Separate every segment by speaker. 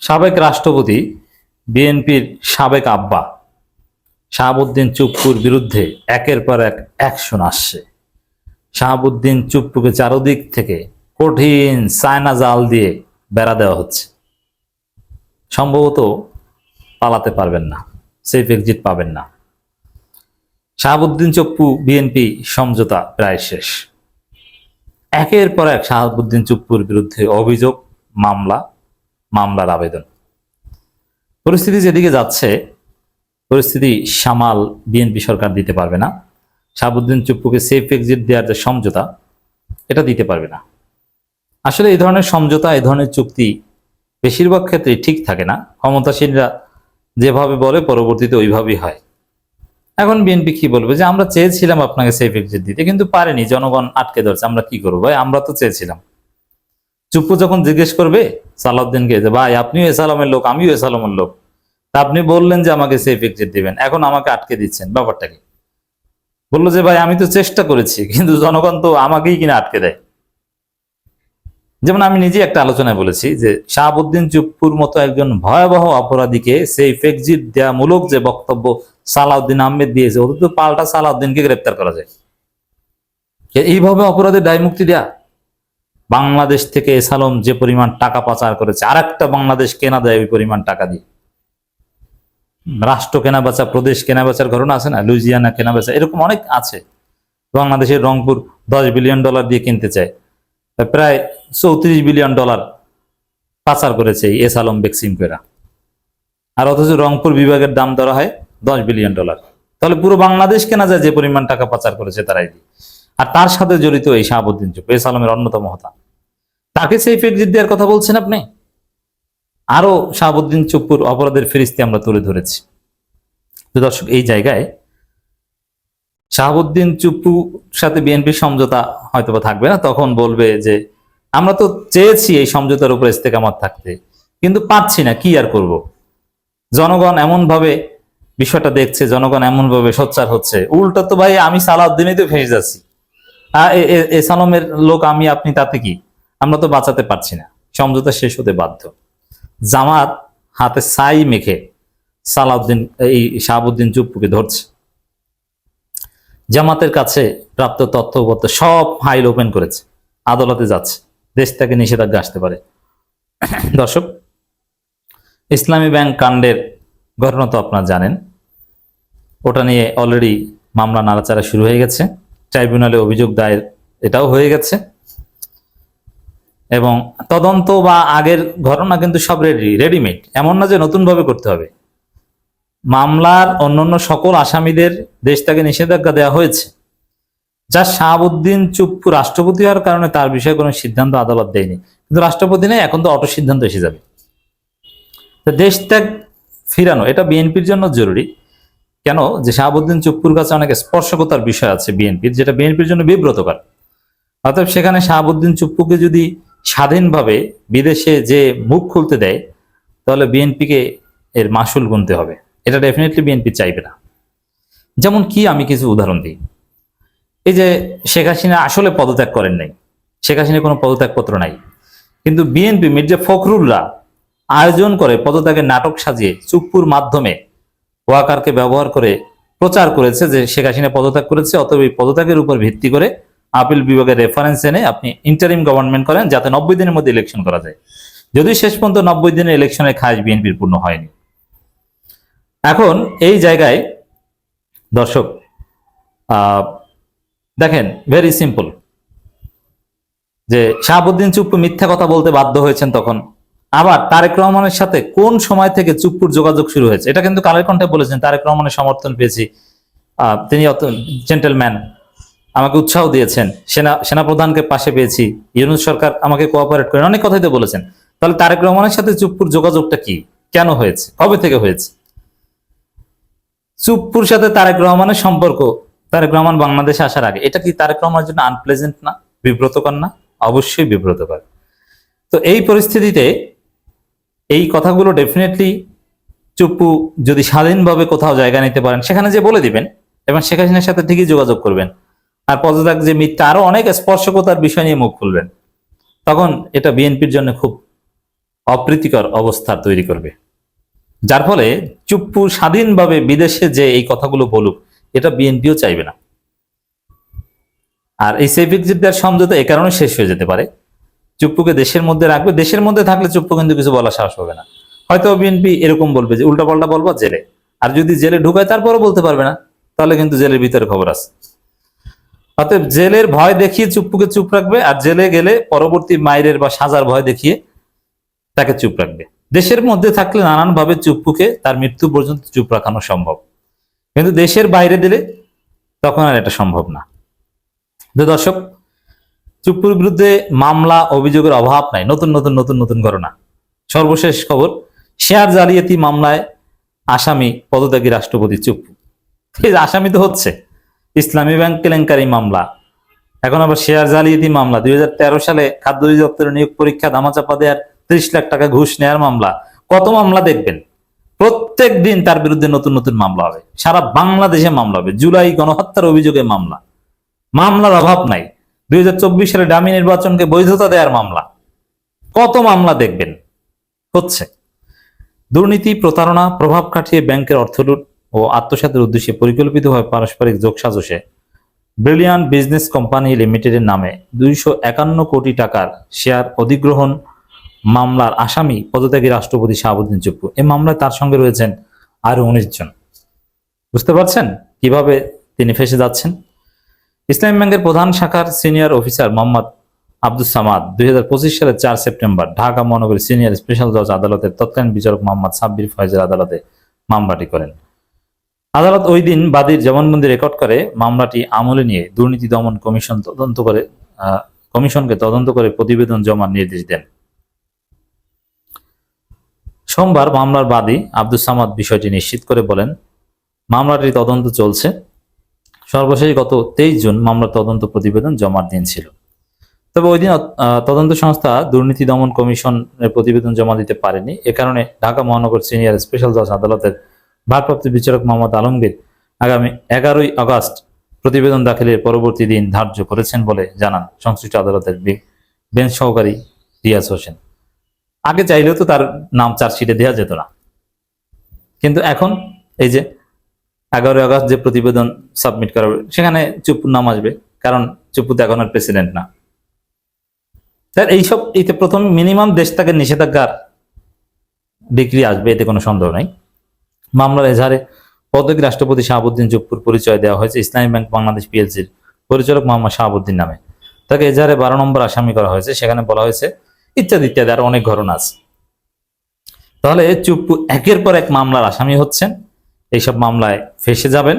Speaker 1: সাবেক রাষ্ট্রপতি বিএনপির সাবেক আব্বা শাহাবুদ্দিন চুপ্পুর বিরুদ্ধে একের পর এক অ্যাকশন আসছে। শাহাবুদ্দিন চুপ্পুকে চারদিক থেকে কঠিন চায়না জাল দিয়ে বেড়া দেওয়া হচ্ছে। সম্ভবত পালাতে পারবেন না, সেফ এক্সিট পাবেন না। শাহাবুদ্দিন চুপ্পু বিএনপি সমঝোতা প্রায় শেষ। একের পর এক শাহাবুদ্দিন চুপ্পুর বিরুদ্ধে অভিযোগ, মামলার আবেদন। পরিস্থিতি যেদিকে যাচ্ছে, পরিস্থিতি সামাল বিএনপি সরকার দিতে পারবে না। শাহাবুদ্দিন চুপ্পুকে সেফ এক্সিট দেওয়ার যে সমঝোতা, এটা দিতে পারবে না। আসলে এই ধরনের সমঝোতা, এই ধরনের চুক্তি বেশিরভাগ ক্ষেত্রে ঠিক থাকে না। ক্ষমতাসীনরা যেভাবে বলে পরবর্তীতে ওইভাবেই হয়। এখন বিএনপি কি বলবে যে আমরা চেয়েছিলাম আপনাকে সেফ এক্সিট দিতে, কিন্তু পারেনি, জনগণ আটকে ধরছে, আমরা কি করবো ভাই, আমরা তো চেয়েছিলাম। চুপ্পু যখন জিজ্ঞেস করবে সালাউদ্দিনকে যে ভাই আপনিও এসালামের লোক, আমিও এসালামের লোক, তা আপনি বললেন যে আমাকে সেফ এক্সিট দিবেন, এখন আমাকে আটকে দিচ্ছেন, ব্যাপারটা কি? বললো যে ভাই আমি তো চেষ্টা করেছি, কিন্তু জনগণ তো আমাকেই কিনা আটকে দেয়। যেমন আমি নিজে একটা আলোচনায় বলেছি যে শাহাবুদ্দিন চুপ্পুর মতো একজন ভয়াবহ অপরাধীকে সেফ এক্সিট দেয়া মূলক যে বক্তব্য সালাউদ্দিন আহমেদ দিয়েছে, ওদের তো পাল্টা সালাউদ্দিনকে গ্রেপ্তার করা যায়। এইভাবে অপরাধের দায় মুক্তি দেয়া। বাংলাদেশ থেকে এসালম যে পরিমাণ টাকা পাচার করেছে, আর একটা বাংলাদেশ কেনা দেয় ওই পরিমাণ টাকা দিয়ে। রাষ্ট্র কেনা বেচা, প্রদেশ কেনা বেচার ঘটনা আছে না, লুইজিয়ানা কেনা বেচা, এরকম অনেক আছে। বাংলাদেশের রংপুর $10 বিলিয়ন দিয়ে কিনতে চায়, প্রায় $34 বিলিয়ন পাচার করেছে এই এসালম বেক্সিমকেরা। আর অথচ রংপুর বিভাগের দাম ধরা হয় $10 বিলিয়ন। তাহলে পুরো বাংলাদেশ কেনা যায় যে পরিমাণ টাকা পাচার করেছে তারাই দিয়ে। আর তার সাথে জড়িত এই শাহাবুদ্দিন চুপ্পু, এসালমের অন্যতম হোতা, তাকে সেফ এক্সিট দেওয়ার কথা বলছেন আপনি। আরো শাহাবুদ্দিন চুপ্পুর অপরাধের ফিরিস্তি আমরা তুলে ধরেছি। তো দর্শক, এই জায়গায় শাহাবুদ্দিন চুপ্পুর সাথে বিএনপির সমঝোতা হয়তোবা থাকবে না। তখন বলবে যে আমরা তো চেয়েছি এই সমঝোতার উপর ইস্তেকামত থাকতে, কিন্তু পাচ্ছি না, কি আর করব। জনগণ এমন ভাবে বিষয়টা দেখছে, জনগণ এমন ভাবে সোচ্চার হচ্ছে, উল্টা তো ভাই আমি সালাউদ্দিনই তো ফেঁসে যাচ্ছি, এসালমের লোক আমি, আপনি, তাতে কি? আমরা তো বাঁচাতে পারছি না, সমঝোতা শেষ হতে বাধ্য। জামাত হাতে ছাই মেখে এই শাহাবুদ্দিন চুপ্পুকে ধরছে। জামাতের কাছে প্রাপ্ত তথ্যপত্র সব ফাইল ওপেন করেছে, আদালতে যাচ্ছে, দেশ থেকে নিষেধাজ্ঞা আসতে পারে। দর্শক, ইসলামী ব্যাংক কাণ্ডের ঘটনা তো আপনারা জানেন। ওটা নিয়ে অলরেডি মামলা নাড়াচাড়া শুরু হয়ে গেছে, ট্রাইব্যুনালে অভিযোগ দায়ের এটাও হয়ে গেছে, এবং তদন্ত বা আগের ঘটনা কিন্তু সব রেডিমেড, এমন না যে নতুন ভাবে করতে হবে। মামলার অন্যান্য সকল আসামিদের দেশ থেকে নিষেধাজ্ঞা দেওয়া হয়েছে। যা শাহাবুদ্দিন চুপ্পু রাষ্ট্রপতি হওয়ার কারণে তার বিষয়ে কোনো সিদ্ধান্ত আদালত দেয়নি, কিন্তু রাষ্ট্রপতি নেই, এখন তো অটো সিদ্ধান্ত এসে যাবে। দেশ ত্যাগ ফিরানো এটা বিএনপির জন্য জরুরি। কেন? যে শাহাবুদ্দিন চুপ্পুর কাছে অনেক স্পর্শকতার বিষয় আছে বিএনপির, যেটা বিএনপির জন্য বিব্রতকর। অতএব সেখানে শাহাবুদ্দিন চুপ্পুকে যদি স্বাধীনভাবে বিদেশে যে মুখ খুলতে দেয়, তাহলে বিএনপিকে এর মাসুল গুনতে হবে। এটা ডেফিনেটলি বিএনপি চাইবে না। যেমন কি, আমি কিছু উদাহরণ দিই। এই যে শেখ হাসিনা আসলে পদত্যাগ করেন নাই, শেখ হাসিনা কোনো পদত্যাগপত্র নাই, কিন্তু বিএনপি মির্জা ফখরুলরা আয়োজন করে পদত্যাগের নাটক সাজিয়ে চুপ্পুর মাধ্যমে ওয়াকারকে ব্যবহার করে প্রচার করেছে যে শেখ হাসিনা পদত্যাগ করেছে, অতএব এই পদত্যাগের উপর ভিত্তি করে আপিল বিভাগের রেফারেন্স এনে আপনি ইন্টারিম গভর্নমেন্ট করেন, যাতে 90 দিনের মধ্যে ইলেকশন করা যায়। যদি শেষ পর্যন্ত 90 দিনের ইলেকশনের খাস বিএনপির পূর্ণ হয়নি। এখন এই জায়গায় দর্শক দেখেন, ভেরি সিম্পল, যে শাহাবুদ্দিন চুপ্পু মিথ্যা কথা বলতে বাধ্য হয়েছেন তখন। আবার তারেক রহমানের সাথে কোন সময় থেকে চুপ্পুর যোগাযোগ শুরু হয়েছে, এটা কিন্তু কালের কণ্ঠে বলেছেন। তারেক রহমানের সমর্থন পেয়েছি, তিনি অত জেন্টেলম্যান, আমাকে উৎসাহ দিয়েছেন, সেনাপ্রধানকে পাশে পেয়েছি, ইউনূস সরকার আমাকে কোঅপারেট করেন, অনেক কথাই তো বলেছেন। তাহলে তারেক রহমানের সাথে চুপ্পুর যোগাযোগটা কি, কেন হয়েছে, কবে থেকে হয়েছে? চুপ্পুর সাথে তারেক রহমানের সম্পর্ক, তারেক রহমান বাংলাদেশে আসার আগে, এটা কি তারেক রহমানের জন্য আনপ্লেজেন্ট না, বিব্রতকর না? অবশ্যই বিব্রতকর। তো এই পরিস্থিতিতে এই কথাগুলো ডেফিনেটলি চুপ্পু যদি স্বাধীনভাবে কোথাও জায়গা নিতে পারেন, সেখানে যে বলে দিবেন, এবং শেখ হাসিনার সাথে ঠিকই যোগাযোগ করবেন, আর পদত্যাগ যে মিথ্যা, আরো অনেক স্পর্শকতার বিষয় নিয়ে মুখ খুলবেন, তখন এটা বিএনপির জন্য খুব অপ্রীতিকর অবস্থা তৈরি করবে, যার ফলে চুপ্পু স্বাধীনভাবে বিদেশে যে এই কথাগুলো বলুক, এটা বিএনপিও চাইবে না। আর এই সেফ এক্সিট সমঝোতা এ কারণে শেষ হয়ে যেতে পারে, চুপ্পুকে দেশের মধ্যে রাখবে, দেশের মধ্যে থাকলে চুপ্পু কিন্তু কিছু বলার সাহস হবে না। হয়তো বিএনপি এরকম বলবে যে উল্টাপাল্টা বলবো জেলে, আর যদি জেলে ঢুকায় তারপরও বলতে পারবে না, তাহলে কিন্তু জেলের ভিতরে খবর আছে। অতএব জেলের ভয় দেখিয়ে চুপ্পুকে চুপ রাখবে, আর জেলে গেলে পরবর্তী মাইরের বা সাজার ভয় দেখিয়ে তাকে চুপ রাখবে। দেশের মধ্যে থাকলে নানানভাবে চুপ্পুকে তার মৃত্যু পর্যন্ত চুপ রাখানো সম্ভব, কিন্তু দেশের বাইরে দিলে তখন আর এটা সম্ভব না। তো দর্শক, চুপ্পুর বিরুদ্ধে মামলা অভিযোগের অভাব নাই, নতুন নতুন নতুন নতুন ঘটনা। সর্বশেষ খবর, শেয়ার জালিয়াতি মামলায় আসামি পদত্যাগী রাষ্ট্রপতি চুপ্পু। এই আসামি তো হচ্ছে ইসলামী ব্যাংক কেলেঙ্কারি মামলা, এখন আবার শেয়ার জালিয়াতি মামলা, 2013 সালে খাদ্য অধিদপ্তরের নিয়োগ পরীক্ষা ধামাচাপা দেওয়ার 30 লাখ টাকা ঘুষ নেওয়ার মামলা। কত মামলা দেখবেন, প্রত্যেক দিন তার বিরুদ্ধে নতুন নতুন মামলা হবে, সারা বাংলাদেশে মামলা হবে। জুলাই গণহত্যার অভিযোগে মামলা, মামলার অভাব নাই। 2024 সালে ডামি নির্বাচনকে বৈধতা দেওয়ার মামলা, কত মামলা দেখবেন হচ্ছে। দুর্নীতি, প্রতারণা, প্রভাব খাটিয়ে ব্যাংকের অর্থ লুট ও আত্মসাতের উদ্দেশ্যে পরিকল্পিতভাবে পারস্পরিক যোগসাজশে ব্রিলিয়ান্ট বিজনেস কোম্পানি লিমিটেডের নামে 251 কোটি টাকার শেয়ার অধিগ্রহণ মামলার আসামি পদত্যাগী রাষ্ট্রপতি শাহাবুদ্দিন চুপ্পু। এই মামলায় তার সঙ্গে রয়েছেন আরো 19 জন। বুঝতে পারছেন কিভাবে তিনি ফেসে যাচ্ছেন? ইসলামী ব্যাংকের প্রধান শাখার সিনিয়র অফিসার মোহাম্মদ আব্দুস সামাদ 2025 সালের 4 সেপ্টেম্বর ঢাকা মহানগরী সিনিয়র স্পেশাল জজ আদালতের তৎকালীন বিচারক মোহাম্মদ সাব্বির ফয়েজের আদালতে মামলাটি করেন। আদালত ওই দিন বাদীর জবানবন্দি রেকর্ড করে মামলাটি আমলে নিয়ে দুর্নীতি দমন কমিশনকে তদন্ত করে প্রতিবেদন জমার নির্দেশ দেন। সোমবার মামলার বাদী আব্দুস সামাদ বিষয়টি নিশ্চিত করে বলেন, মামলাটির তদন্ত চলছে। সর্বশেষ গত 23 জুন মামলার তদন্ত প্রতিবেদন জমার দিন ছিল। তবে ওই দিন তদন্ত সংস্থা দুর্নীতি দমন কমিশনের প্রতিবেদন জমা দিতে পারেনি। এ কারণে ঢাকা মহানগর সিনিয়র স্পেশাল জজ আদালতের ভারপ্রাপ্ত বিচারক মোহাম্মদ আলমগীর আগামী 11 আগস্ট প্রতিবেদন দাখিলের পরবর্তী দিন ধার্য করেছেন বলে জানান সংশ্লিষ্ট আদালতের বেঞ্চ সহকারী রিয়াজ হোসেন। আগে চাইলেও তো তার নাম চার্জশিটে দেওয়া যেত না, কিন্তু এখন এই যে 11 আগস্ট যে প্রতিবেদন সাবমিট করা হবে সেখানে চুপ্পুর নাম আসবে, কারণ চুপ্পু তো এখন আর প্রেসিডেন্ট না। তার এইসব এতে প্রথম মিনিমাম দেশ থেকে নিষেধাজ্ঞার ডিগ্রি আসবে, এতে কোনো সন্দেহ নাই। মামলার এজাহারে পদত্যাগী রাষ্ট্রপতি শাহাবুদ্দিন চুপ্পুর পরিচয় দেওয়া হয়েছে ইসলামী ব্যাংক বাংলাদেশ পিএলসির পরিচালক মোহাম্মদ শাহাবুদ্দিন নামে। তাকে এজাহারে 12 নম্বর আসামি করা হয়েছে, সেখানে বলা হয়েছে ইত্যাদি ইত্যাদি আরো অনেক ঘটনা আছে। তাহলে চুপ্পু একের পর এক মামলার আসামি হচ্ছেন, এইসব মামলায় ফেসে যাবেন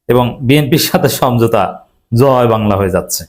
Speaker 1: এবং বিএনপির সাথে সমঝোতা জয় বাংলা হয়ে যাচ্ছে।